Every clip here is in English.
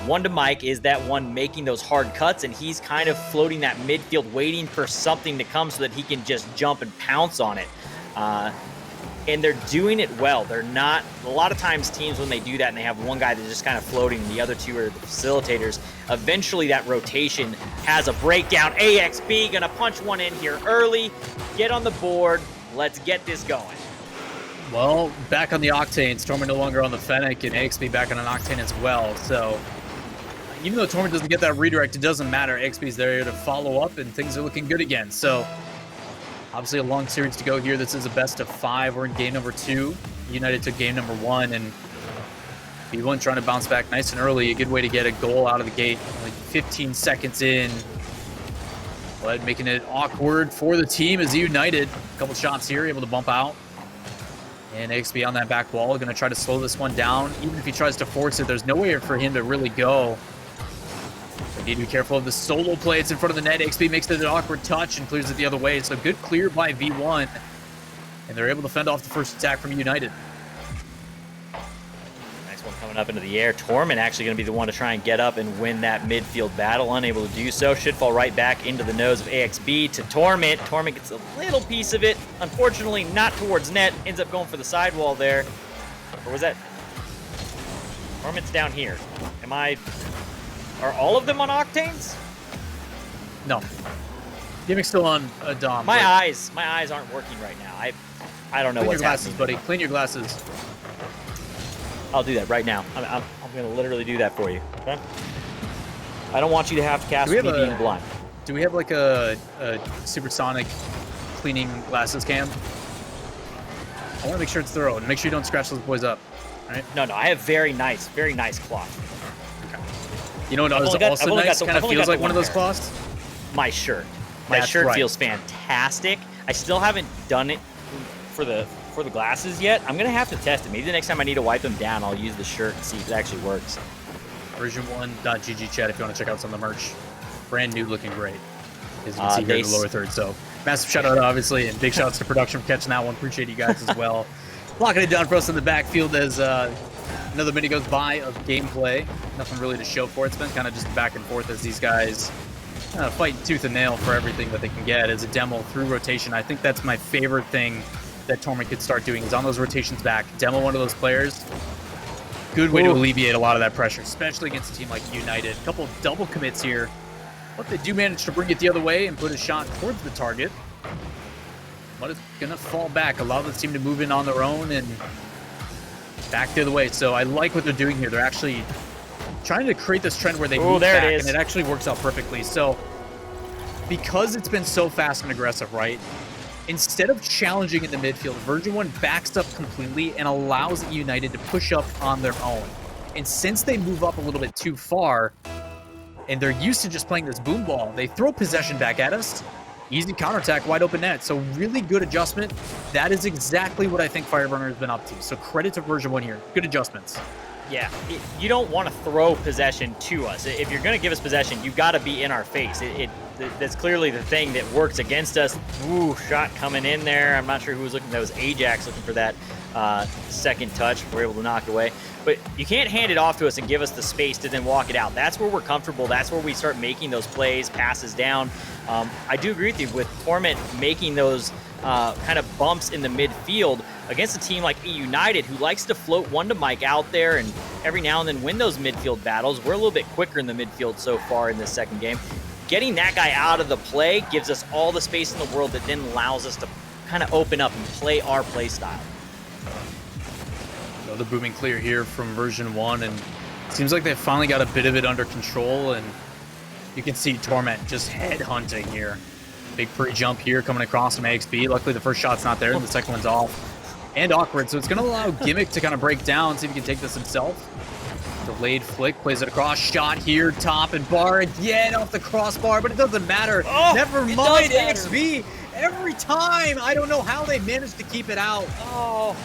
One to Mike is that one making those hard cuts, and he's kind of floating that midfield, waiting for something to come so that he can just jump and pounce on it. And they're doing it well. They're not, a lot of times teams when they do that and they have one guy that's just kind of floating and the other two are the facilitators, eventually that rotation has a breakdown. AXB gonna punch one in here early, get on the board, let's get this going. Well, back on the Octane, Torment no longer on the Fennec, and AXB back on an Octane as well. So even though Torment doesn't get that redirect, it doesn't matter. AXB's there to follow up, and things are looking good again. So obviously a long series to go here. This is a best of 5. We're in game number 2. United took game number 1, and V1 trying to bounce back nice and early. A good way to get a goal out of the gate. Like 15 seconds in. But making it awkward for the team is eUnited. A couple shots here, able to bump out. And AXB on that back wall, going to try to slow this one down. Even if he tries to force it, there's nowhere for him to really go. We need to be careful of the solo play. It's in front of the net. AXB makes it an awkward touch and clears it the other way. So good clear by V1. And they're able to fend off the first attack from United. Next one coming up into the air. Torment actually going to be the one to try and get up and win that midfield battle. Unable to do so. Should fall right back into the nose of AXB to Torment. Torment gets a little piece of it. Unfortunately, not towards net. Ends up going for the sidewall there. Or was that? Torment's down here. Are all of them on Octanes? No. Gimmick's still on Dom. My eyes aren't working right now. I don't know what's happening. Clean your glasses, buddy. Clean your glasses. I'll do that right now. I'm going to literally do that for you. Okay? I don't want you to have to cast me being blind. Do we have like a supersonic cleaning glasses cam? I want to make sure it's thorough and make sure you don't scratch those boys up. Right? No, I have very nice cloth. You know what also nice? Kind of feels like one of those cloths? My shirt. My shirt feels fantastic. I still haven't done it for the glasses yet. I'm gonna have to test it. Maybe the next time I need to wipe them down, I'll use the shirt and see if it actually works. Version1.gg chat if you want to check out some of the merch. Brand new, looking great. As you can see here in the lower third. So massive shout out, obviously, and big shouts to production for catching that one. Appreciate you guys as well. Locking it down for us in the backfield as another minute goes by of gameplay. Nothing really to show for it. It's been kind of just back and forth as these guys fight tooth and nail for everything that they can get as a demo through rotation. I think that's my favorite thing that Torment could start doing is on those rotations back. Demo one of those players. Good way to alleviate a lot of that pressure, especially against a team like United. A couple of double commits here. But they do manage to bring it the other way and put a shot towards the target. But it's going to fall back. Allow the team to move in on their own and back the other way. So I like what they're doing here. They're actually trying to create this trend where they move back, and it actually works out perfectly. So because it's been so fast and aggressive, right? Instead of challenging in the midfield, Version1 backs up completely and allows United to push up on their own. And since they move up a little bit too far, and they're used to just playing this boom ball, they throw possession back at us. Easy counterattack, wide open net. So really good adjustment. That is exactly what I think Fireburner has been up to. So credit to Version1 here. Good adjustments. Yeah, you don't want to throw possession to us. If you're going to give us possession, you got to be in our face. That's clearly the thing that works against us. Ooh, shot coming in there. I'm not sure who was looking. That was Ajax looking for that second touch. We're able to knock it away. But you can't hand it off to us and give us the space to then walk it out. That's where we're comfortable. That's where we start making those plays, passes down. I do agree with you with Torment making those kind of bumps in the midfield against a team like eUnited, who likes to float one to Mike out there and every now and then win those midfield battles. We're a little bit quicker in the midfield so far in this second game. Getting that guy out of the play gives us all the space in the world that then allows us to kind of open up and play our play style. Another booming clear here from Version1, and it seems like they've finally got a bit of it under control, and you can see Torment just head hunting here. Big pre-jump here coming across from AXB. Luckily the first shot's not there, and the second one's off. And awkward, so it's going to allow Gimmick to kind of break down, see if he can take this himself. Delayed flick, plays it across, shot here, top and bar again off the crossbar, but it doesn't matter. Oh, never mind, AXB. Every time, I don't know how they managed to keep it out. Oh.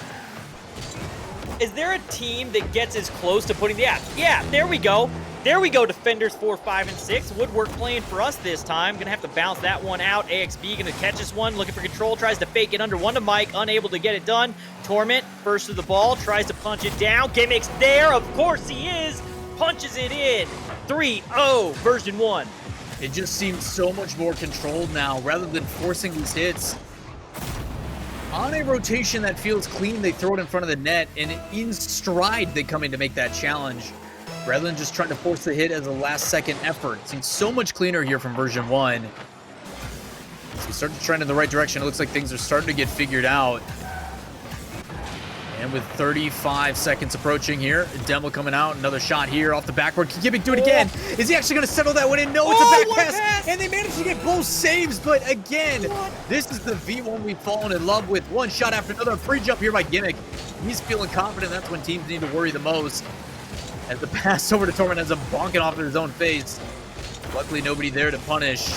Is there a team that gets as close to putting the Yeah, there we go. There we go, defenders 4, 5, and 6. Woodwork playing for us this time. Gonna have to bounce that one out. AXB gonna catch this one, looking for control, tries to fake it under one to Mike, unable to get it done. Torment, first to the ball, tries to punch it down. Gimmick's there, of course he is. punches it in. 3-0, version 1. It just seems so much more controlled now, rather than forcing these hits. On a rotation that feels clean, they throw it in front of the net, and in stride, they come in to make that challenge, rather than just trying to force the hit as a last-second effort. It seems so much cleaner here from version 1. So we start to trend in the right direction. It looks like things are starting to get figured out. And with 35 seconds approaching here, Demo coming out, another shot here off the backboard. Can Gimmick do it again? Is he actually going to settle that one in? No, it's a back pass, and they managed to get both saves, but again, this is the V1 we've fallen in love with. One shot after another, free jump here by Gimmick. He's feeling confident. That's when teams need to worry the most. As the pass over to Torment ends up bonking off to his own face. Luckily, nobody there to punish.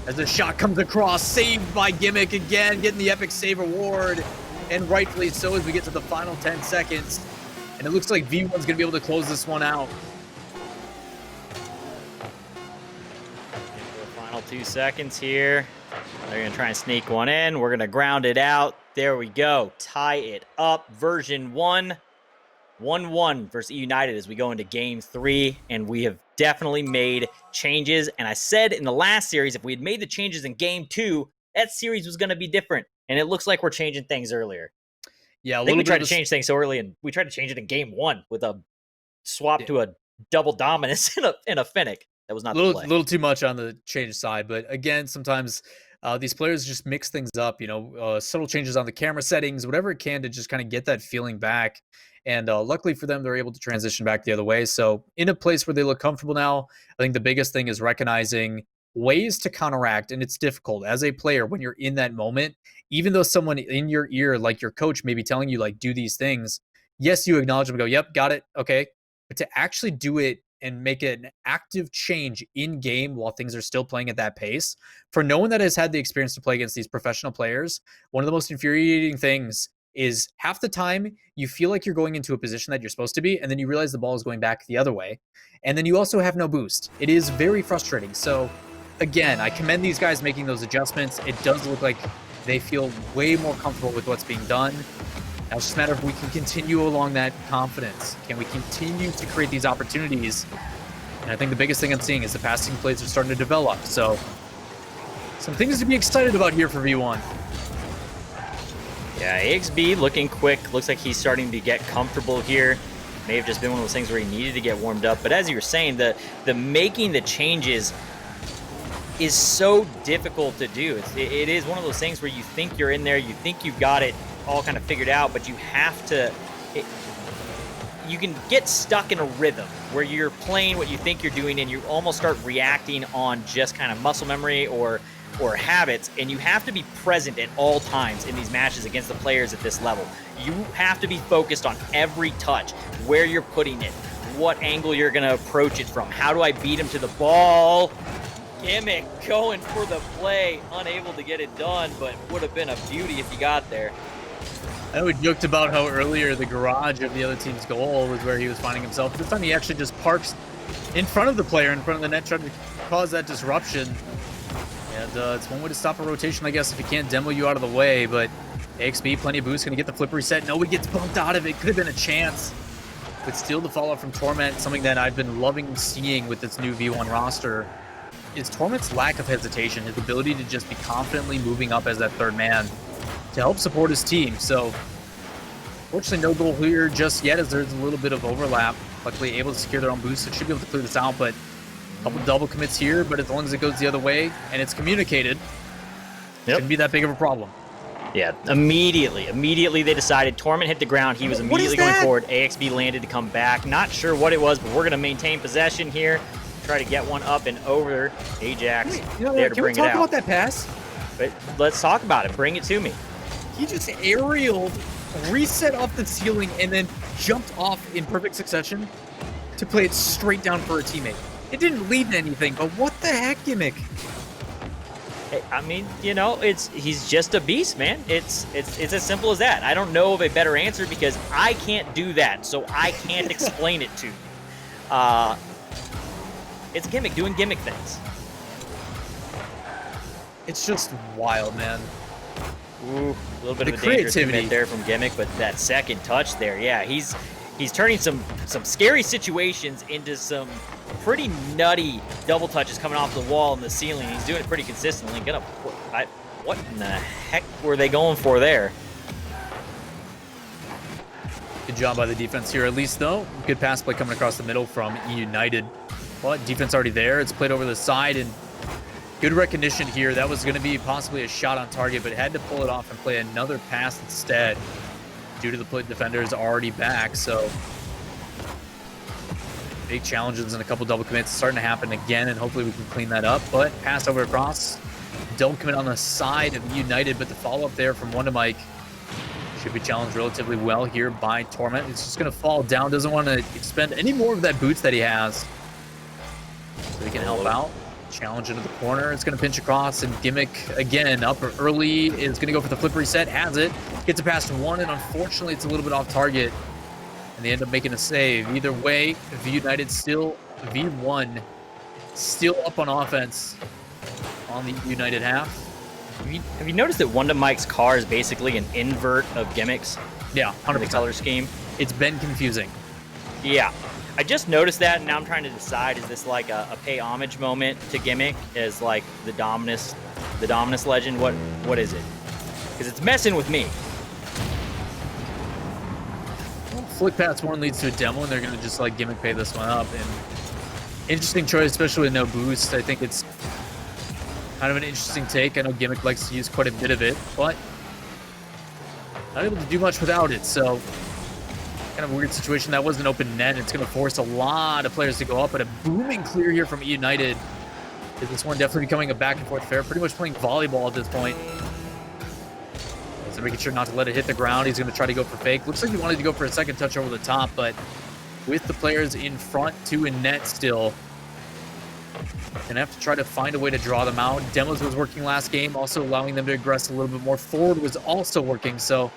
As the shot comes across, saved by Gimmick again, getting the epic save award. And rightfully so as we get to the final 10 seconds. And it looks like V1's going to be able to close this one out. The final 2 seconds here. They're going to try and sneak one in. We're going to ground it out. There we go. Tie it up. Version 1. 1-1 versus eUnited as we go into game 3. And we have definitely made changes. And I said in the last series, if we had made the changes in game 2, that series was going to be different. And it looks like we're changing things earlier. Yeah, I think we tried to change things so early, and we tried to change it in game 1 with a swap to a double dominance in a Finnick. That was not the play. A little too much on the change side, but again, sometimes these players just mix things up. You know, subtle changes on the camera settings, whatever it can to just kind of get that feeling back. And luckily for them, they're able to transition back the other way. So in a place where they look comfortable now, I think the biggest thing is recognizing ways to counteract. And it's difficult as a player when you're in that moment, even though someone in your ear, like your coach, may be telling you, like, do these things. Yes, you acknowledge them and go, yep, got it. Okay. But to actually do it and make an active change in game while things are still playing at that pace, for no one that has had the experience to play against these professional players, one of the most infuriating things is half the time you feel like you're going into a position that you're supposed to be, and then you realize the ball is going back the other way. And then you also have no boost. It is very frustrating. So again, I commend these guys making those adjustments. It does look like they feel way more comfortable with what's being done. Now it's just a matter of we can continue along that confidence. Can we continue to create these opportunities? And I think the biggest thing I'm seeing is the passing plays are starting to develop. So some things to be excited about here for V1. Yeah, AXB looking quick. Looks like he's starting to get comfortable here. May have just been one of those things where he needed to get warmed up. But as you were saying, the making the changes is so difficult to do. It is one of those things where you think you're in there, you think you've got it all kind of figured out, but you have to... you can get stuck in a rhythm where you're playing what you think you're doing and you almost start reacting on just kind of muscle memory or habits, and you have to be present at all times in these matches against the players at this level. You have to be focused on every touch, where you're putting it, what angle you're going to approach it from, how do I beat him to the ball. Gimmick going for the play, unable to get it done, but would have been a beauty if he got there. I know we joked about how earlier the garage of the other team's goal was where he was finding himself. This time he actually just parks in front of the player, in front of the net, trying to cause that disruption. And it's one way to stop a rotation, I guess, if he can't demo you out of the way. But AXB, plenty of boost, going to get the flip reset. No, he gets bumped out of it. Could have been a chance. But still the follow-up from Torment, something that I've been loving seeing with this new V1 roster, is Torment's lack of hesitation, his ability to just be confidently moving up as that third man to help support his team. So, fortunately, no goal here just yet, as there's a little bit of overlap. Luckily, able to secure their own boost, so should be able to clear this out. But a couple double commits here, but as long as it goes the other way and it's communicated, it shouldn't be that big of a problem. Yeah, immediately they decided. Torment hit the ground. He was immediately going forward. AXB landed to come back. Not sure what it was, but we're going to maintain possession here. Try to get one up and over. Ajax there to bring it out. Can we talk about that pass? But let's talk about it. Bring it to me. He just aerialed, reset off the ceiling, and then jumped off in perfect succession to play it straight down for a teammate. It didn't lead to anything, but what the heck, Gimmick? I mean, you know, he's just a beast, man. It's as simple as that. I don't know of a better answer because I can't do that, so I can't explain it to you. It's Gimmick doing Gimmick things. It's just wild, man. Ooh, a little bit of a dangerous commit there from Gimmick, but that second touch there, yeah, he's turning some scary situations into some pretty nutty double touches coming off the wall and the ceiling. He's doing it pretty consistently. What in the heck were they going for there? Good job by the defense here, at least, though. Good pass play coming across the middle from eUnited. But defense already there. It's played over the side, and good recognition here. That was going to be possibly a shot on target, but had to pull it off and play another pass instead due to the play defenders already back. So big challenges and a couple double commits starting to happen again, and hopefully we can clean that up. But pass over across. Double commit on the side of eUnited, but the follow-up there from Wonder Mike should be challenged relatively well here by Torment. It's just going to fall down. Doesn't want to expend any more of that boots that he has. So he can help out. Challenge into the corner. It's going to pinch across, and Gimmick again up early is going to go for the flip reset. Has it. Gets it past one, and unfortunately it's a little bit off target. And they end up making a save. Either way, eUnited still V1. Still up on offense on the eUnited half. Have you noticed that Wonder Mike's car is basically an invert of Gimmick's? Yeah, 100%. The color scheme. It's been confusing. Yeah. I just noticed that, and now I'm trying to decide, is this like a pay homage moment to Gimmick as like the Dominus legend? What is it? Because it's messing with me. Well, flick pass one leads to a demo, and they're going to just let Gimmick pay this one up. And interesting choice, especially with no boost. I think it's kind of an interesting take. I know Gimmick likes to use quite a bit of it, but not able to do much without it. So kind of a weird situation. That was an open net. It's going to force a lot of players to go up, but a booming clear here from eUnited. Is this one definitely becoming a back and forth affair? Pretty much playing volleyball at this point. So making sure not to let it hit the ground. He's going to try to go for fake. Looks like he wanted to go for a second touch over the top, but with the players in front, two in net still, gonna have to try to find a way to draw them out. Demos was working last game, also allowing them to aggress a little bit more. Forward was also working, so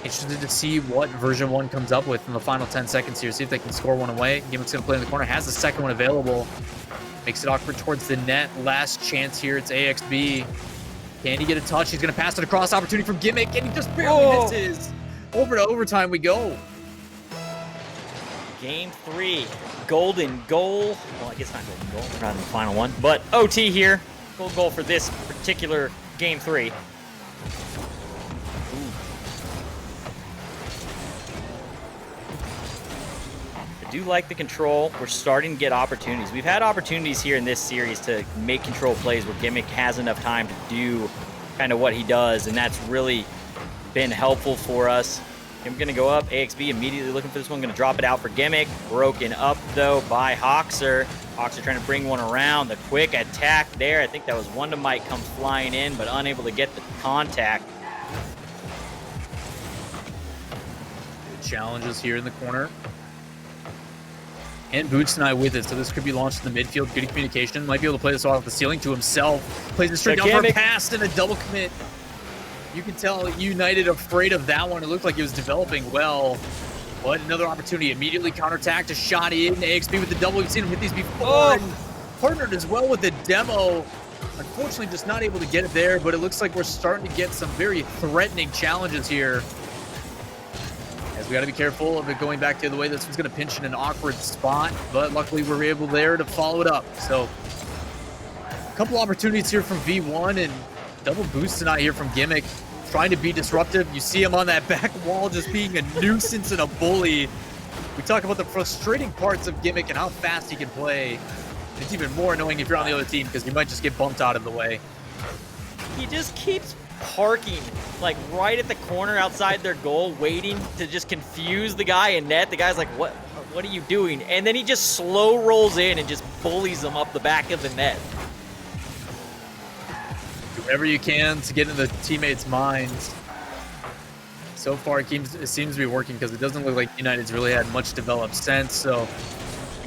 interested to see what version 1 comes up with in the final 10 seconds here. See if they can score one away. Gimmick's gonna play in the corner, has the second one available. Makes it awkward towards the net. Last chance here, it's AXB. Can he get a touch? He's gonna pass it across. Opportunity from Gimmick, and he just barely misses. Over to overtime we go. Game 3, golden goal. Well, I guess not golden goal, we're not in the final one, but OT here. Golden goal for this particular game 3. I do like the control. We're starting to get opportunities. We've had opportunities here in this series to make control plays where Gimmick has enough time to do kind of what he does, and that's really been helpful for us. I'm going to go up. AXB immediately looking for this one. Going to drop it out for Gimmick. Broken up, though, by Hoxer. Hoxer trying to bring one around. The quick attack there. I think that was Wonder Mike comes flying in, but unable to get the contact. Good challenges here in the corner. And Boots and I with it, so this could be launched in the midfield. Good communication. Might be able to play this off the ceiling to himself. Plays it straight down for a pass and a double commit. You can tell eUnited afraid of that one. It looked like it was developing well. But another opportunity. Immediately counterattacked. A shot in. AXB with the double. We've seen him hit these before. And partnered as well with the demo. Unfortunately, just not able to get it there. But it looks like we're starting to get some very threatening challenges here. As we got to be careful of it going back the other way. This one's going to pinch in an awkward spot. But luckily, we're able there to follow it up. So a couple opportunities here from V1. And double boost tonight here from Gimmick, trying to be disruptive. You see him on that back wall just being a nuisance and a bully. We talk about the frustrating parts of Gimmick and how fast he can play. It's even more annoying if you're on the other team because you might just get bumped out of the way. He just keeps parking like right at the corner outside their goal, waiting to just confuse the guy in net. The guy's like, what are you doing? And then he just slow rolls in and just bullies them up the back of the net. Whatever you can to get in the teammates' minds. So far, it seems to be working because it doesn't look like United's really had much developed sense. So,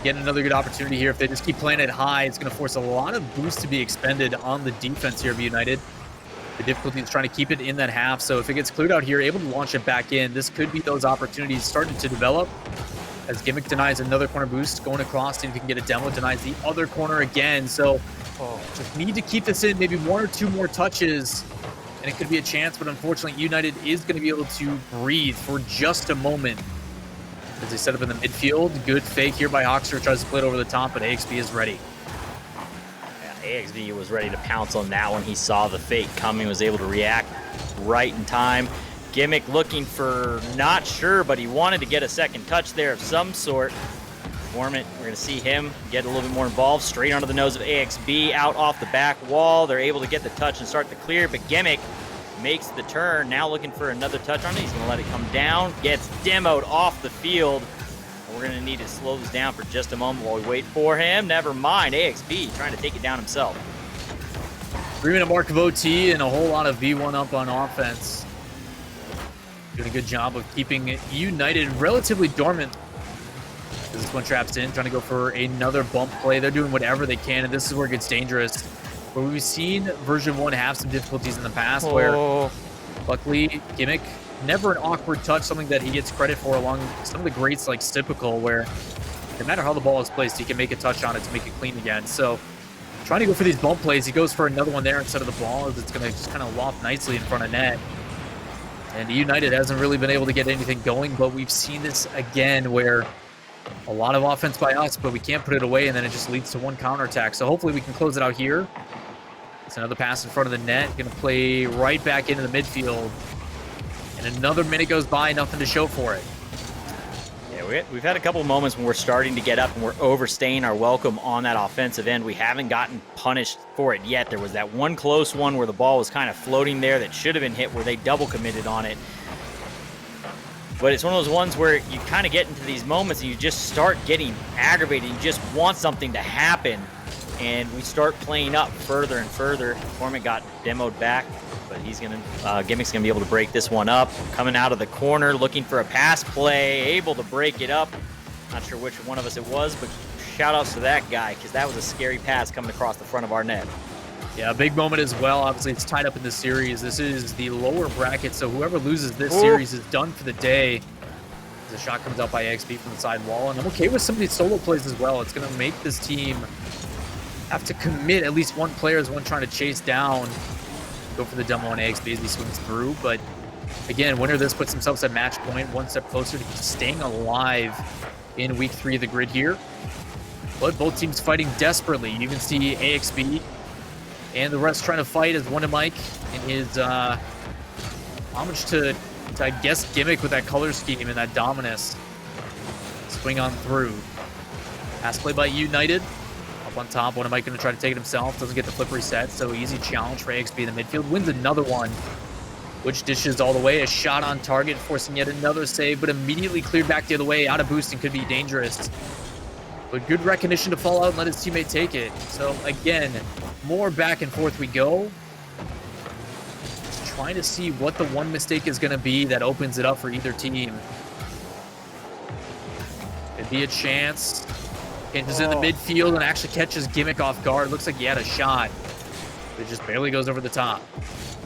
again, another good opportunity here. If they just keep playing it high, it's going to force a lot of boost to be expended on the defense here of United. The difficulty is trying to keep it in that half. So, if it gets cleared out here, able to launch it back in, this could be those opportunities starting to develop. As Gimmick denies another corner boost, going across, see if he can get a demo, denies the other corner again. So, just need to keep this in, maybe one or two more touches, and it could be a chance, but unfortunately, United is going to be able to breathe for just a moment as they set up in the midfield. Good fake here by Hoxer. Tries to play it over the top, but AXB is ready. Yeah, AXB was ready to pounce on that one. He saw the fake coming, was able to react right in time. Gimmick looking for, not sure, but he wanted to get a second touch there of some sort. Torment, we're going to see him get a little bit more involved. Straight onto the nose of AXB, out off the back wall. They're able to get the touch and start to clear, but Gimmick makes the turn. Now looking for another touch on it. He's going to let it come down. Gets demoed off the field. We're going to need to slow this down for just a moment while we wait for him. Never mind. AXB trying to take it down himself. 3-minute mark of OT and a whole lot of V1 up on offense. Doing a good job of keeping eUnited relatively dormant. This one traps in, trying to go for another bump play. They're doing whatever they can, and this is where it gets dangerous. Where we've seen version 1 have some difficulties in the past, where luckily Gimmick, never an awkward touch, something that he gets credit for along some of the greats like Stipical, where no matter how the ball is placed, he can make a touch on it to make it clean again. So trying to go for these bump plays, he goes for another one there instead of the ball, as it's going to just kind of loft nicely in front of net. And eUnited hasn't really been able to get anything going, but we've seen this again where a lot of offense by us, but we can't put it away, and then it just leads to one counterattack. So hopefully we can close it out here. It's another pass in front of the net. Going to play right back into the midfield. And another minute goes by, nothing to show for it. Yeah, we've had a couple of moments when we're starting to get up and we're overstaying our welcome on that offensive end. We haven't gotten punished for it yet. There was that one close one where the ball was kind of floating there that should have been hit, where they double committed on it. But it's one of those ones where you kind of get into these moments and you just start getting aggravated. You just want something to happen. And we start playing up further and further. Torment got demoed back, but he's going to, Gimmick's going to be able to break this one up. Coming out of the corner, looking for a pass play, able to break it up. Not sure which one of us it was, but shout outs to that guy, because that was a scary pass coming across the front of our net. Yeah, a big moment as well. Obviously, it's tied up in this series. This is the lower bracket, so whoever loses this series is done for the day. The shot comes out by XP from the side wall, and I'm okay with some of these solo plays as well. It's going to make this team have to commit at least one player as one trying to chase down. Go for the demo on AXB as he swings through, but again, winner of this puts themselves at match point, one step closer to staying alive in week 3 of the grid here. But both teams fighting desperately. You can see AXB and the rest trying to fight as Wonder Mike in his homage to, I guess, Gimmick with that color scheme and that dominance. Swing on through. Pass play by eUnited. Up on top, Wonder Mike going to try to take it himself. Doesn't get the flip reset, so easy challenge for AXB in the midfield. Wins another one, which dishes all the way. A shot on target, forcing yet another save, but immediately cleared back the other way. Out of boost and could be dangerous. But good recognition to fall out and let his teammate take it. So again, more back and forth we go. Just trying to see what the one mistake is going to be that opens it up for either team. Could be a chance. Hinges in the midfield and actually catches Gimmick off guard. Looks like he had a shot. It just barely goes over the top.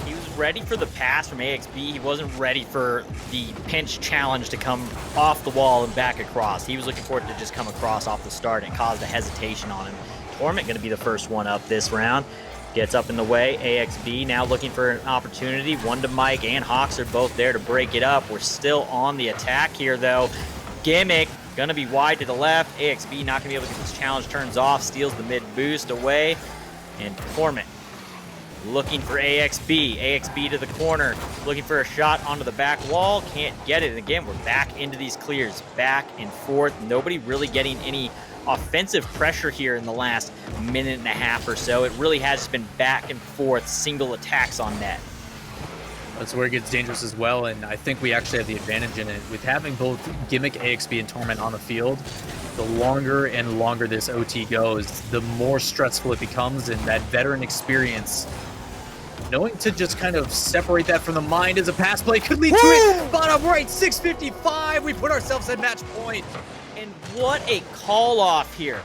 He was ready for the pass from AXB. He wasn't ready for the pinch challenge to come off the wall and back across. He was looking for it to just come across off the start, and it caused a hesitation on him. Torment going to be the first one up this round. Gets up in the way. AXB now looking for an opportunity. One to Mike and Hawks are both there to break it up. We're still on the attack here, though. Gimmick going to be wide to the left. AXB not going to be able to get this challenge. Turns off, steals the mid boost away. And Torment looking for AXB. AXB to the corner. Looking for a shot onto the back wall. Can't get it. And again, we're back into these clears. Back and forth. Nobody really getting any offensive pressure here in the last minute and a half or so. It really has just been back and forth, single attacks on net. That's where it gets dangerous as well, and I think we actually have the advantage in it. With having both Gimmick, AXB, and Torment on the field, the longer and longer this OT goes, the more stressful it becomes, and that veteran experience, knowing to just kind of separate that from the mind as a pass play could lead to it. Bottom right, 6:55. We put ourselves at match point. And what a call off here.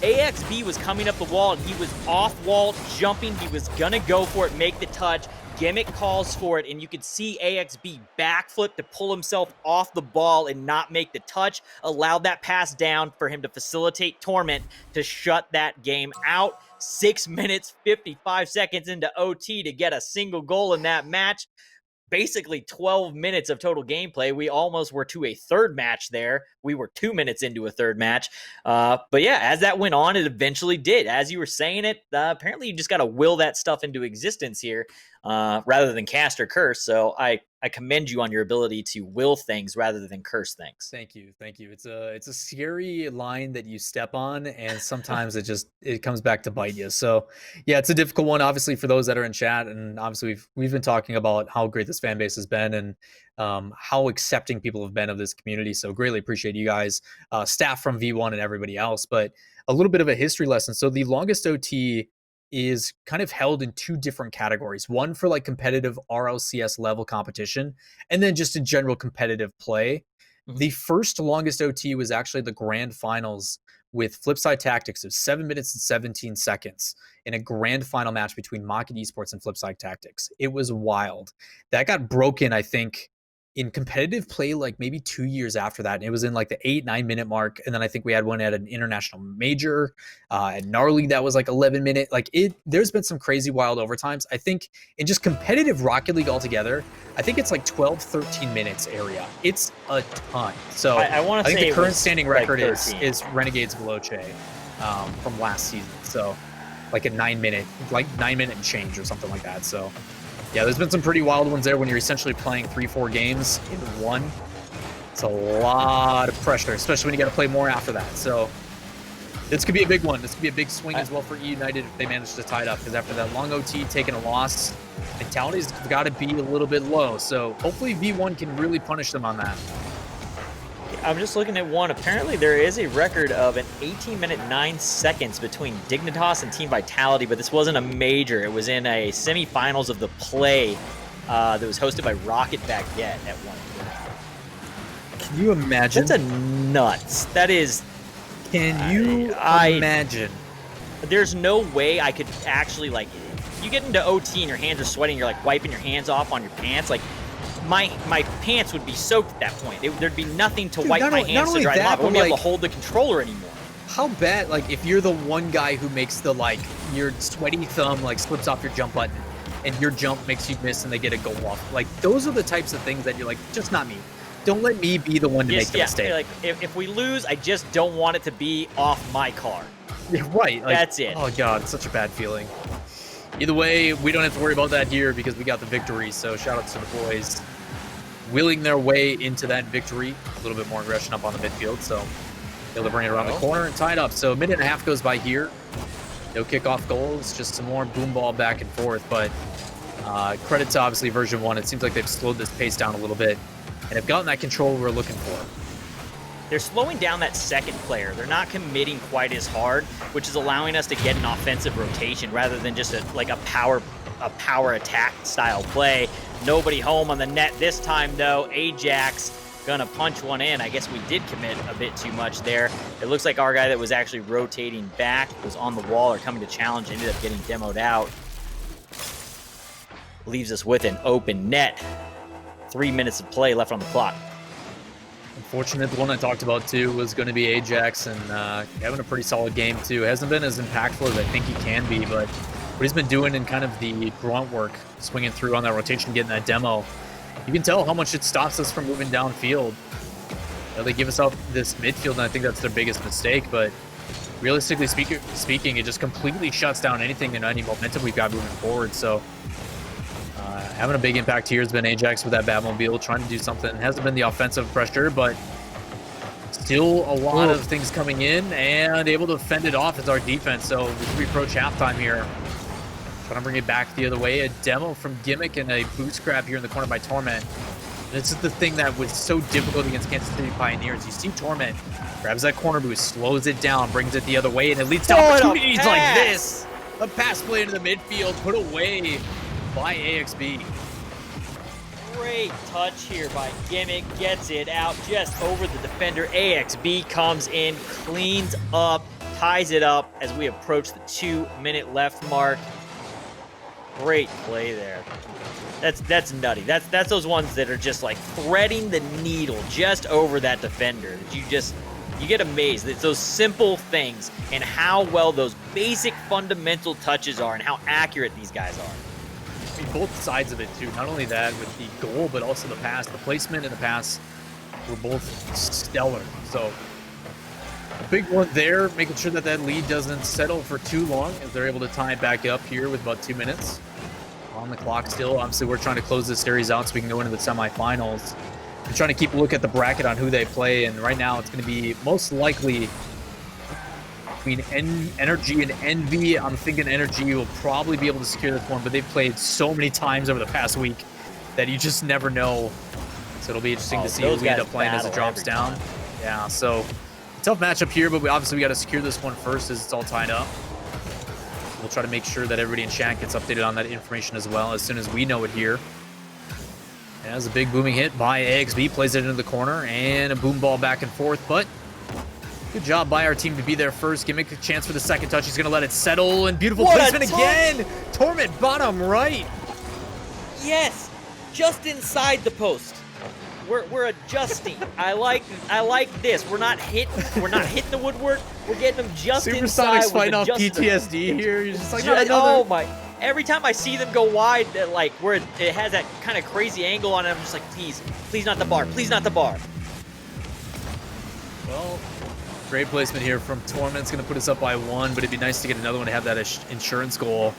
AXB was coming up the wall, and he was off wall, jumping. He was gonna go for it, make the touch. Gimmick calls for it, and you could see AXB backflip to pull himself off the ball and not make the touch. Allowed that pass down for him to facilitate Torment to shut that game out. 6 minutes, 55 seconds into OT to get a single goal in that match. basically 12 minutes of total gameplay. We almost were to a third match there. We were 2 minutes into a third match. But yeah, as that went on, it eventually did. As you were saying it, apparently you just got to will that stuff into existence here rather than cast or curse. So I commend you on your ability to will things rather than curse things. Thank you. It's a scary line that you step on, and sometimes it comes back to bite you. So yeah, it's a difficult one, obviously, for those that are in chat, and obviously we've been talking about how great this fan base has been and how accepting people have been of this community. So greatly appreciate you guys, staff from V1 and everybody else. But a little bit of a history lesson. So the longest OT is kind of held in two different categories. One for like competitive RLCS level competition, and then just in general competitive play. Mm-hmm. The first longest OT was actually the grand finals with Flipside Tactics of 7 minutes and 17 seconds in a grand final match between Maki Esports and Flipside Tactics. It was wild. That got broken, I think, in competitive play like maybe 2 years after that. And it was in like the 8-9 minute mark. And then I think we had one at an international major at Gnarly that was like 11 minute. There's been some crazy wild overtimes. I think in just competitive Rocket League altogether, I think it's like 12-13 minutes area. It's a ton. So I want to say the current standing record like is Renegades Veloce from last season. So like a 9 minute and change or something like that. So yeah, there's been some pretty wild ones there when you're essentially playing 3-4 games in one. It's a lot of pressure, especially when you got to play more after that. So this could be a big one. This could be a big swing as well for eUnited if they manage to tie it up, because after that long OT, taking a loss, mentality's got to be a little bit low. So hopefully V1 can really punish them on that. I'm just looking at one. Apparently, there is a record of an 18-minute 9 seconds between Dignitas and Team Vitality, but this wasn't a major. It was in a semifinals of the play that was hosted by Rocket Baguette at one point. Can you imagine? That's a nuts. That is. Can you imagine? There's no way I could actually, like, you get into OT and your hands are sweating, you're like wiping your hands off on your pants, like. My pants would be soaked at that point. There'd be nothing to wipe my hands to dry them off. I wouldn't be able to hold the controller anymore. How bad, like, if you're the one guy who makes the, like, your sweaty thumb, like, slips off your jump button, and your jump makes you miss and they get a go off. Like, those are the types of things that you're like, just not me. Don't let me be the one to make the mistake. Like, if we lose, I just don't want it to be off my car. Yeah, right. Like, that's it. Oh, God, it's such a bad feeling. Either way, we don't have to worry about that here because we got the victory, so shout out to the boys. Willing their way into that victory. A little bit more aggression up on the midfield, so able to bring it around the corner and tie it up. So a minute and a half goes by here. No kickoff goals, just some more boom ball back and forth. But credit to obviously version 1. It seems like they've slowed this pace down a little bit and have gotten that control we're looking for. They're slowing down that second player. They're not committing quite as hard, which is allowing us to get an offensive rotation rather than just a power attack style play. Nobody home on the net this time, though. Ajax gonna punch one in. I guess we did commit a bit too much there. It looks like our guy that was actually rotating back was on the wall or coming to challenge, ended up getting demoed out. Leaves us with an open net. 3 minutes of play left on the clock. Unfortunate, the one I talked about too was going to be Ajax, and having a pretty solid game too. Hasn't been as impactful as I think he can be, but what he's been doing in kind of the grunt work, swinging through on that rotation, getting that demo, you can tell how much it stops us from moving downfield. They give us up this midfield, and I think that's their biggest mistake, but realistically speaking, it just completely shuts down anything and any momentum we've got moving forward. So having a big impact here has been Ajax with that Batmobile, trying to do something. It hasn't been the offensive pressure, but still a lot of things coming in, and able to fend it off as our defense. So as we approach halftime here, trying to bring it back the other way. A demo from Gimmick and a boost grab here in the corner by Torment. This is the thing that was so difficult against Kansas City Pioneers. You see Torment grabs that corner boost, slows it down, brings it the other way, and it leads to opportunities like this. A pass play into the midfield, put away by AXB. Great touch here by Gimmick, gets it out just over the defender. AXB comes in, cleans up, ties it up as we approach the 2 minute left mark. Great play there. That's nutty. That's those ones that are just like threading the needle just over that defender. You get amazed. It's those simple things and how well those basic fundamental touches are and how accurate these guys are. see both sides of it too. Not only that with the goal, but also the pass. The placement and the pass were both stellar. So a big one there, making sure that that lead doesn't settle for too long as they're able to tie it back up here with about 2 minutes on the clock still. Obviously, we're trying to close this series out so we can go into the semifinals. We're trying to keep a look at the bracket on who they play, and right now it's going to be most likely between Energy and Envy. I'm thinking Energy will probably be able to secure this one, but they've played so many times over the past week that you just never know. So it'll be interesting to see who we end up playing as it drops down. Yeah, so tough matchup here, but obviously we got to secure this one first as it's all tied up. We'll try to make sure that everybody in chat gets updated on that information as well as soon as we know it here. And as a big booming hit by AXB, plays it into the corner and a boom ball back and forth, but good job by our team to be there first. Gimmick a chance for the second touch. He's going to let it settle, and beautiful placement again. Torment bottom right. Yes, just inside the post. We're adjusting. I like this. We're not hitting the woodwork. We're getting them just inside. Supersonic's fighting off PTSD here. You're just like, oh my! Every time I see them go wide, like where it has that kind of crazy angle on it, I'm just like, please not the bar. Please not the bar. Well, great placement here from Torment's going to put us up by 1, but it'd be nice to get another one to have that insurance goal.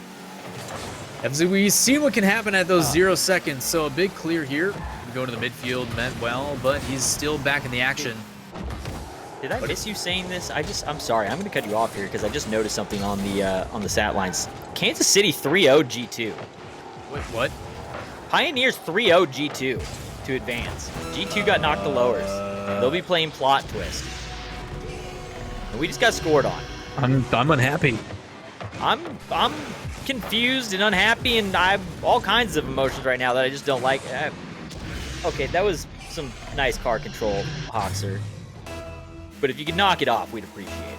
We've seen what can happen at those 0 seconds, so a big clear here. Go to the midfield, meant well, but he's still back in the action. Did I miss you saying this? I'm sorry. I'm going to cut you off here because I just noticed something on the stat lines. Kansas City 3-0 G2. Wait, what? Pioneers 3-0 G2 to advance. G2 got knocked to lowers. They'll be playing plot twist. And we just got scored on. I'm unhappy. I'm confused and unhappy, and I have all kinds of emotions right now that I just don't like. Okay, that was some nice car control, Hoxer. But if you could knock it off, we'd appreciate it.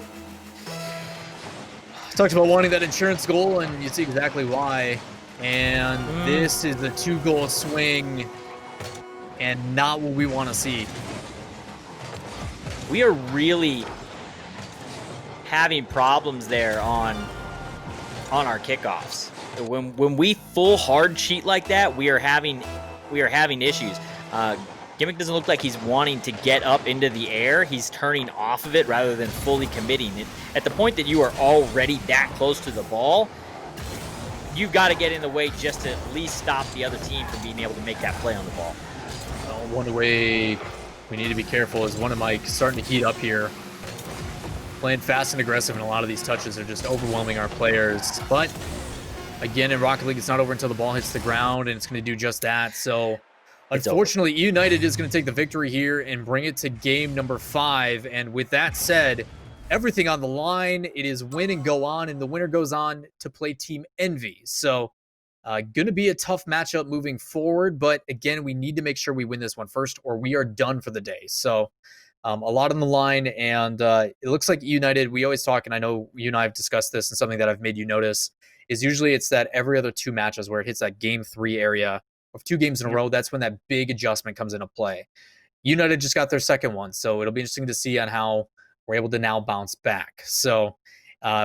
Talked about wanting that insurance goal, and you see exactly why. And this is a 2-goal swing, and not what we want to see. We are really having problems there on our kickoffs. When we full hard cheat like that, we are having issues. Gimmick doesn't look like he's wanting to get up into the air. He's turning off of it rather than fully committing it. At the point that you are already that close to the ball, you've got to get in the way just to at least stop the other team from being able to make that play on the ball. Well, one way we need to be careful is one of Mike starting to heat up here. Playing fast and aggressive, and a lot of these touches are just overwhelming our players. But again, in Rocket League, it's not over until the ball hits the ground, and it's going to do just that. So unfortunately, eUnited is going to take the victory here and bring it to game number 5. And with that said, everything on the line. It is win and go on, and the winner goes on to play Team Envy. So going to be a tough matchup moving forward. But again, we need to make sure we win this one first, or we are done for the day. So a lot on the line, and it looks like eUnited, we always talk, and I know you and I have discussed this, and something that I've made you notice is usually it's that every other 2 matches where it hits that game 3 area of 2 games in a row. That's when that big adjustment comes into play. United just got their second one, so it'll be interesting to see on how we're able to now bounce back. So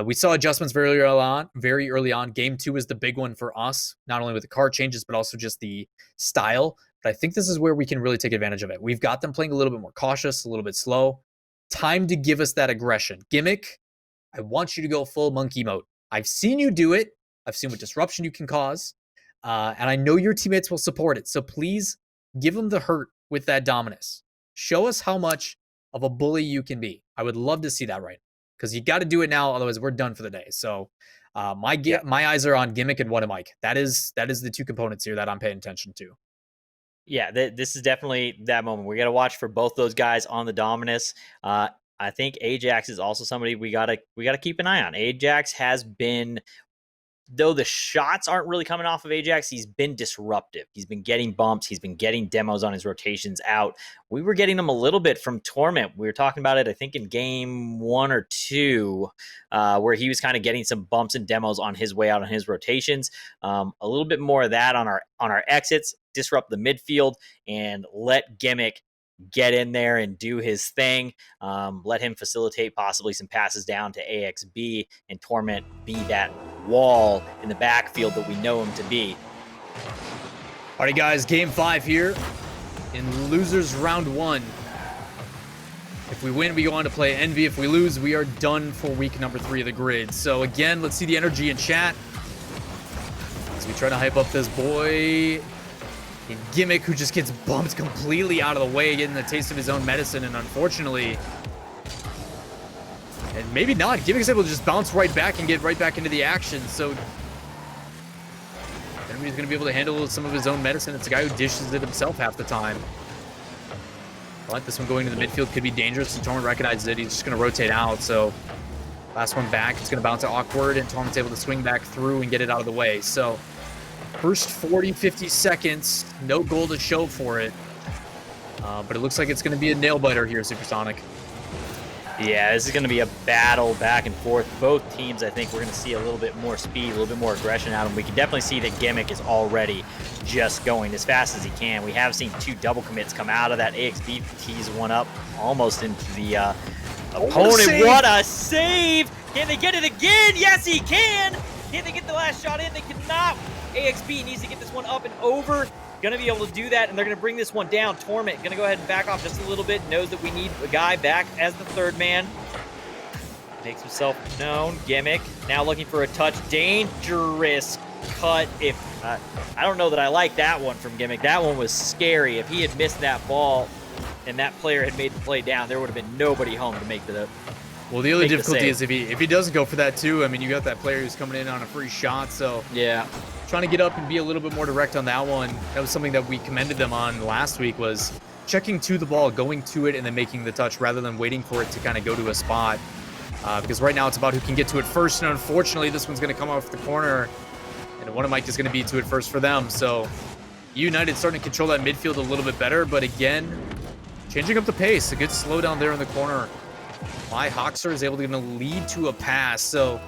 we saw adjustments very early on. Game 2 is the big one for us, not only with the card changes, but also just the style. But I think this is where we can really take advantage of it. We've got them playing a little bit more cautious, a little bit slow. Time to give us that aggression. Gimmick, I want you to go full monkey mode. I've seen you do it. I've seen what disruption you can cause. And I know your teammates will support it. So please give them the hurt with that dominance. Show us how much of a bully you can be. I would love to see that right now, because you got to do it now. Otherwise, we're done for the day. So my eyes are on Gimmick and One Mike. That is the 2 components here that I'm paying attention to. Yeah, this is definitely that moment. We got to watch for both those guys on the dominance. I think Ajax is also somebody we gotta keep an eye on. Ajax has been, though the shots aren't really coming off of Ajax, he's been disruptive. He's been getting bumps. He's been getting demos on his rotations out. We were getting them a little bit from Torment. We were talking about it, I think, in game 1 or 2, where he was kind of getting some bumps and demos on his way out on his rotations. A little bit more of that on our exits, disrupt the midfield, and let Gimmick get in there and do his thing. Let him facilitate possibly some passes down to AXB, and Torment be that wall in the backfield that we know him to be. All right, guys, game 5 here in losers round 1. If we win, we go on to play Envy. If we lose, we are done for week number 3 of the grid. So again, let's see the energy in chat as we try to hype up this boy in Gimmick, who just gets bumped completely out of the way, getting the taste of his own medicine, and unfortunately, and maybe not, Gimmick's able to just bounce right back and get right back into the action. So he's going to be able to handle some of his own medicine. It's a guy who dishes it himself half the time. I like this one going to the midfield. Could be dangerous. And Torment recognizes it. He's just going to rotate out. So last one back. It's going to bounce to awkward. And Torment's able to swing back through and get it out of the way. So first 40, 50 seconds. No goal to show for it. But it looks like it's going to be a nail-biter here, Supersonic. Yeah, this is going to be a battle back and forth. Both teams, I think we're going to see a little bit more speed, a little bit more aggression out of them. We can definitely see that Gimmick is already just going as fast as he can. We have seen 2 double commits come out of that. AXB tees one up almost into the opponent. What a save! Can they get it again? Yes, he can! Can they get the last shot in? They cannot. AXB needs to get this one up and over. Going to be able to do that, and they're going to bring this one down. Torment going to go ahead and back off just a little bit. Knows that we need a guy back as the 3rd man. Makes himself known. Gimmick now looking for a touch. Dangerous cut. If I don't know that I like that one from Gimmick. That one was scary. If he had missed that ball and that player had made the play down, there would have been nobody home to make the Well, the other difficulty is if he doesn't go for that too. I mean, you got that player who's coming in on a free shot, so yeah. Trying to get up and be a little bit more direct on that one. That was something that we commended them on last week, was checking to the ball, going to it, and then making the touch rather than waiting for it to kind of go to a spot. Because right now it's about who can get to it first, and unfortunately this one's going to come off the corner, and one of Mike is going to be to it first for them. So eUnited starting to control that midfield a little bit better, but again, changing up the pace. A good slowdown there in the corner. My Hawkster is able to lead to a pass. So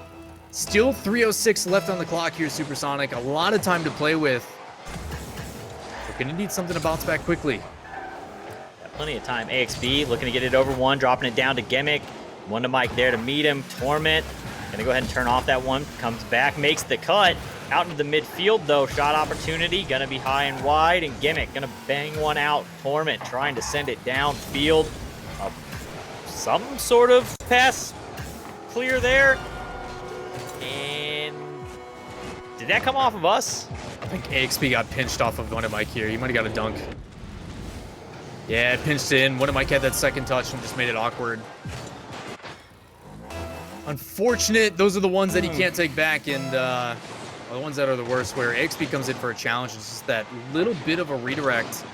still 3:06 left on the clock here, Supersonic. A lot of time to play with. We're going to need something to bounce back quickly. Got plenty of time. AXB looking to get it over one, dropping it down to Gimmick. One to Mike there to meet him. Torment going to go ahead and turn off that one. Comes back, makes the cut. Out into the midfield, though. Shot opportunity. Going to be high and wide. And Gimmick going to bang one out. Torment trying to send it downfield. Some sort of pass clear there. And did that come off of us? I think AXP got pinched off of one of Mike here. He might have got a dunk. Yeah, it pinched in. One of Mike had that second touch and just made it awkward. Unfortunate. Those are the ones that he can't take back, and the ones that are the worst, where AXP comes in for a challenge. It's just that little bit of a redirect.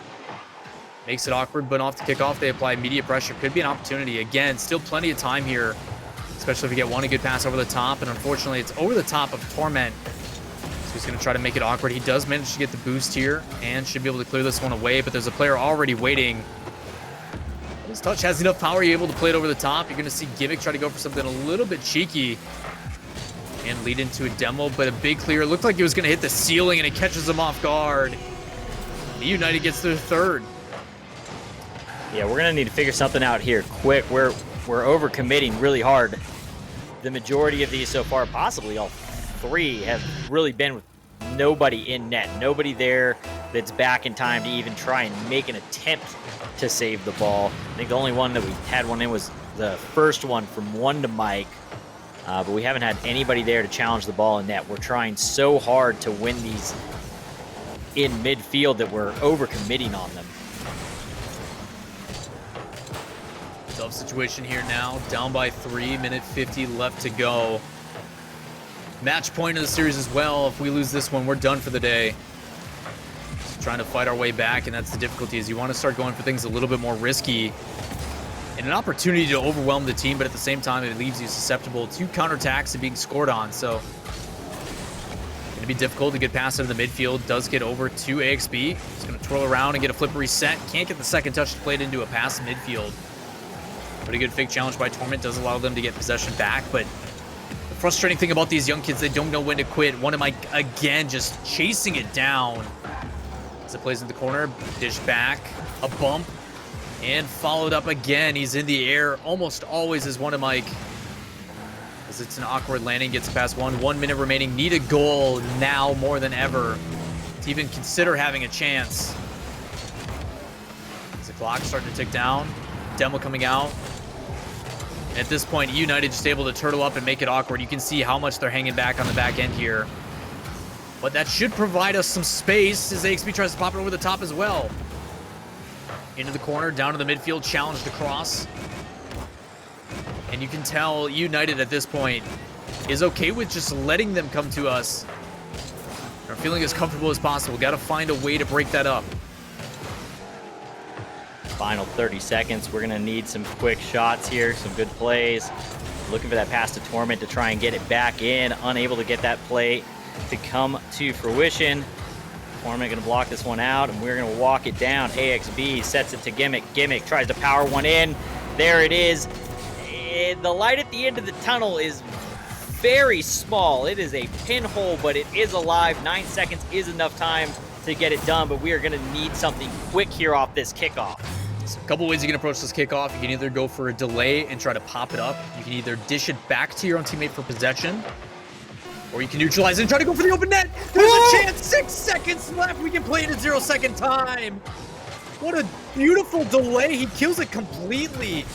Makes it awkward, but off the kickoff, they apply immediate pressure. Could be an opportunity. Again, still plenty of time here, especially if you get one a good pass over the top, and unfortunately, it's over the top of Torment. So he's going to try to make it awkward. He does manage to get the boost here and should be able to clear this one away, but there's a player already waiting. His touch has enough power. You're able to play it over the top. You're going to see Gimmick try to go for something a little bit cheeky and lead into a demo, but a big clear. It looked like it was going to hit the ceiling, and it catches him off guard. eUnited gets their 3rd. Yeah, we're gonna need to figure something out here quick. We're overcommitting really hard. The majority of these so far, possibly all 3, have really been with nobody in net, nobody there that's back in time to even try and make an attempt to save the ball. I think the only one that we had one in was the first one from one to Mike, but we haven't had anybody there to challenge the ball in net. We're trying so hard to win these in midfield that we're overcommitting on them. Tough situation here now, down by 3, minute 50 left to go. Match point of the series as well. If we lose this one, we're done for the day. Just trying to fight our way back, and that's the difficulty, is you want to start going for things a little bit more risky and an opportunity to overwhelm the team, but at the same time, it leaves you susceptible to counterattacks and being scored on. So going to be difficult to get past into the midfield. Does get over to AXB. He's going to twirl around and get a flip reset. Can't get the second touch to play it into a pass in midfield. Pretty good fake challenge by Torment. Does allow them to get possession back, but the frustrating thing about these young kids, they don't know when to quit. One of my, again, just chasing it down as it plays in the corner. Dish back, a bump, and followed up again. He's in the air almost always as one of Mike. As it's an awkward landing, gets past 1 minute remaining. Need a goal now more than ever. to even consider having a chance. As the clock's starting to tick down, demo coming out. At this point, eUnited just able to turtle up and make it awkward. You can see how much they're hanging back on the back end here. But that should provide us some space as AXB tries to pop it over the top as well. Into the corner, down to the midfield, challenged across. And you can tell eUnited at this point is okay with just letting them come to us. They're feeling as comfortable as possible. Got to find a way to break that up. Final 30 seconds. We're going to need some quick shots here, some good plays. Looking for that pass to Torment to try and get it back in. Unable to get that play to come to fruition. Torment going to block this one out, and we're going to walk it down. AXB sets it to Gimmick. Gimmick tries to power one in. There it is. The light at the end of the tunnel is very small. It is a pinhole, but it is alive. 9 seconds is enough time to get it done, but we are going to need something quick here off this kickoff. So a couple ways you can approach this kickoff. You can either go for a delay and try to pop it up. You can either dish it back to your own teammate for possession, or you can neutralize it and try to go for the open net. There's a chance. 6 seconds left. We can play it in 0-second time. What a beautiful delay. He kills it completely.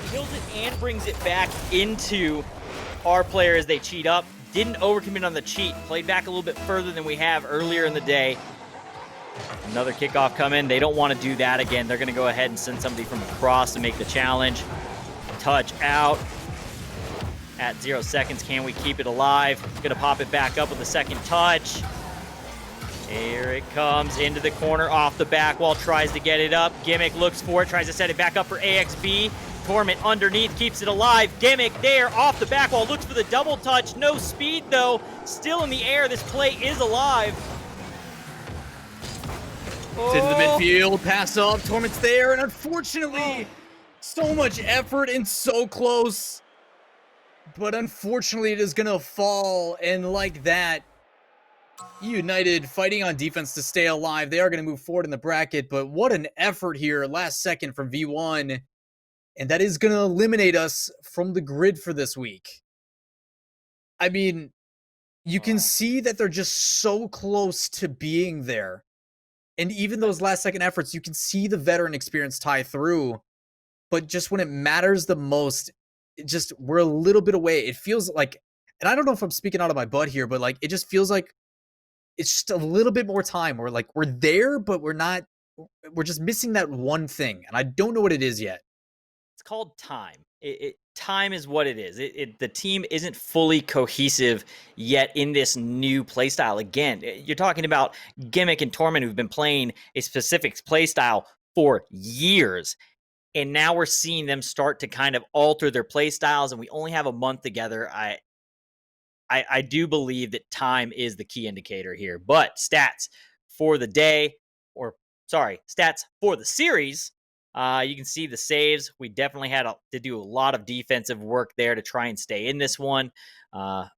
Kills it and brings it back into our player as they cheat up. Didn't overcommit on the cheat. Played back a little bit further than we have earlier in the day. Another kickoff coming. They don't want to do that again. They're going to go ahead and send somebody from across to make the challenge. Touch out. At 0 seconds, can we keep it alive? Gonna pop it back up with a second touch. Here it comes into the corner off the back wall, tries to get it up. Gimmick looks for it, tries to set it back up for AXB. Torment underneath, keeps it alive. Gimmick there off the back wall, looks for the double touch. No speed though, still in the air. This play is alive. It's into the midfield, pass up, Torment's there, and unfortunately, so much effort and so close. But unfortunately, it is going to fall, and like that, eUnited fighting on defense to stay alive. They are going to move forward in the bracket, but what an effort here, last second from V1, and that is going to eliminate us from the grid for this week. I mean, you can see that they're just so close to being there, and even those last second efforts, you can see the veteran experience tie through, but just when it matters the most, we're a little bit away. It feels like, and I don't know if I'm speaking out of my butt here, but like, it just feels like it's just a little bit more time. We're like, we're there, but we're just missing that one thing. And I don't know what it is yet. It's called time. Time is what it is. The team isn't fully cohesive yet in this new playstyle. Again, you're talking about Gimmick and Torment who've been playing a specific playstyle for years. And now we're seeing them start to kind of alter their play styles, and we only have a month together. I do believe that time is the key indicator here. But stats for the day, stats for the series, you can see the saves. We definitely had to do a lot of defensive work there to try and stay in this one.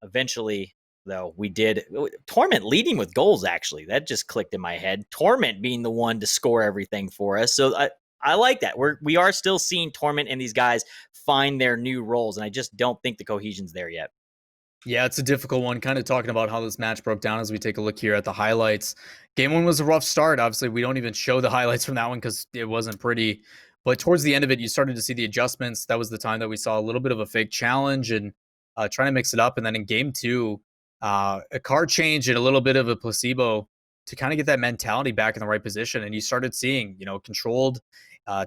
Eventually, though, we did. Torment leading with goals, actually. That just clicked in my head. Torment being the one to score everything for us. So I like that. We are still seeing Torment and these guys find their new roles, and I just don't think the cohesion's there yet. Yeah, it's a difficult one. Kind of talking about how this match broke down as we take a look here at the highlights. Game 1 was a rough start. Obviously, we don't even show the highlights from that one because it wasn't pretty. But towards the end of it, you started to see the adjustments. That was the time that we saw a little bit of a fake challenge and trying to mix it up. And then in Game 2, a card change and a little bit of a placebo to kind of get that mentality back in the right position. And you started seeing, controlled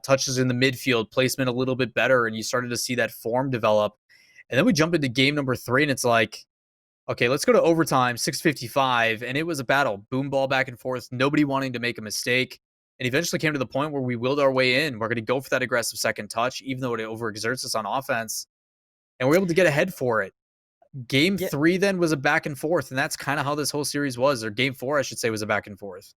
touches in the midfield, placement a little bit better, and you started to see that form develop. And then we jump into game number 3, and it's like, okay, let's go to overtime, 6:55, and it was a battle. Boom ball back and forth, nobody wanting to make a mistake. And eventually came to the point where we willed our way in. We're going to go for that aggressive second touch, even though it overexerts us on offense. And we're able to get ahead for it. Game 3 then was a back and forth, and that's kind of how this whole series was. Or game 4, I should say, was a back and forth.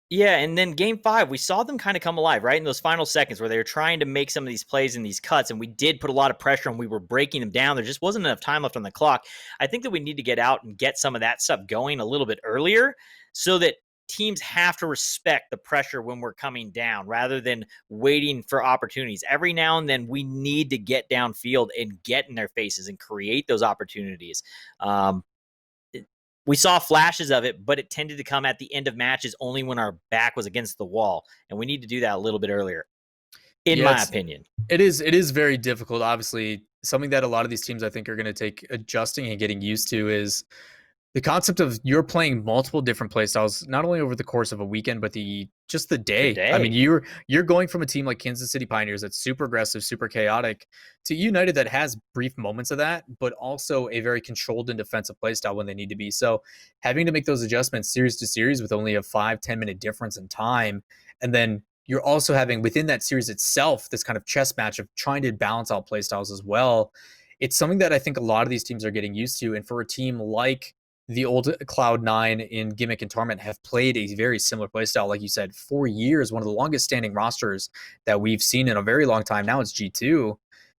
Yeah, and then game 5, we saw them kind of come alive, right? In those final seconds where they were trying to make some of these plays and these cuts, and we did put a lot of pressure and we were breaking them down. There just wasn't enough time left on the clock. I think that we need to get out and get some of that stuff going a little bit earlier so that teams have to respect the pressure when we're coming down rather than waiting for opportunities. Every now and then we need to get downfield and get in their faces and create those opportunities. we saw flashes of it, but it tended to come at the end of matches only when our back was against the wall. And we need to do that a little bit earlier, in my opinion. It is very difficult. Obviously, something that a lot of these teams I think are going to take adjusting and getting used to is the concept of you're playing multiple different play styles, not only over the course of a weekend, but just the day. I mean, you're going from a team like Kansas City Pioneers that's super aggressive, super chaotic, to United that has brief moments of that, but also a very controlled and defensive play style when they need to be. So having to make those adjustments series to series with only a 5-10 minute difference in time, and then you're also having within that series itself this kind of chess match of trying to balance out play styles as well. It's something that I think a lot of these teams are getting used to. And for a team like the old Cloud9 in Gimmick and Torment have played a very similar playstyle, like you said, 4 years, one of the longest standing rosters that we've seen in a very long time. Now it's G2.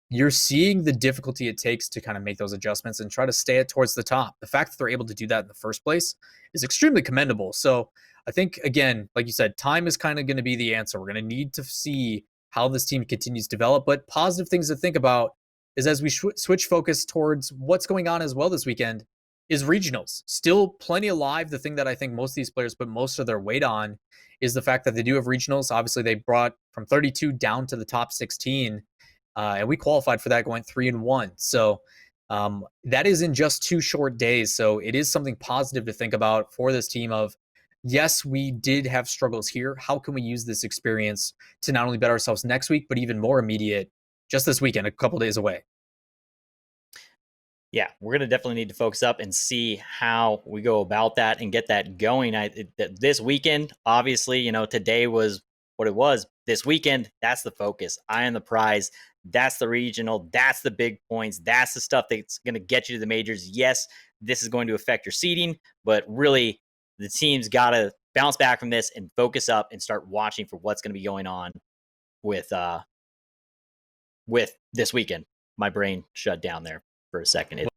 You're seeing the difficulty it takes to kind of make those adjustments and try to stay towards the top. The fact that they're able to do that in the first place is extremely commendable. So I think, again, like you said, time is kind of going to be the answer. We're going to need to see how this team continues to develop, but positive things to think about is as we switch focus towards what's going on as well this weekend, is regionals. Still plenty alive. The thing that I think most of these players put most of their weight on is the fact that they do have regionals. Obviously, they brought from 32 down to the top 16, and we qualified for that going 3-1. So that is in just 2 short days. So it is something positive to think about for this team of, yes, we did have struggles here. How can we use this experience to not only better ourselves next week, but even more immediate just this weekend, a couple days away? Yeah, we're going to definitely need to focus up and see how we go about that and get that going. This weekend, obviously, today was what it was. This weekend, that's the focus. Eye on the prize. That's the regional. That's the big points. That's the stuff that's going to get you to the majors. Yes, this is going to affect your seeding, but really the team's got to bounce back from this and focus up and start watching for what's going to be going on with this weekend. My brain shut down there for a second.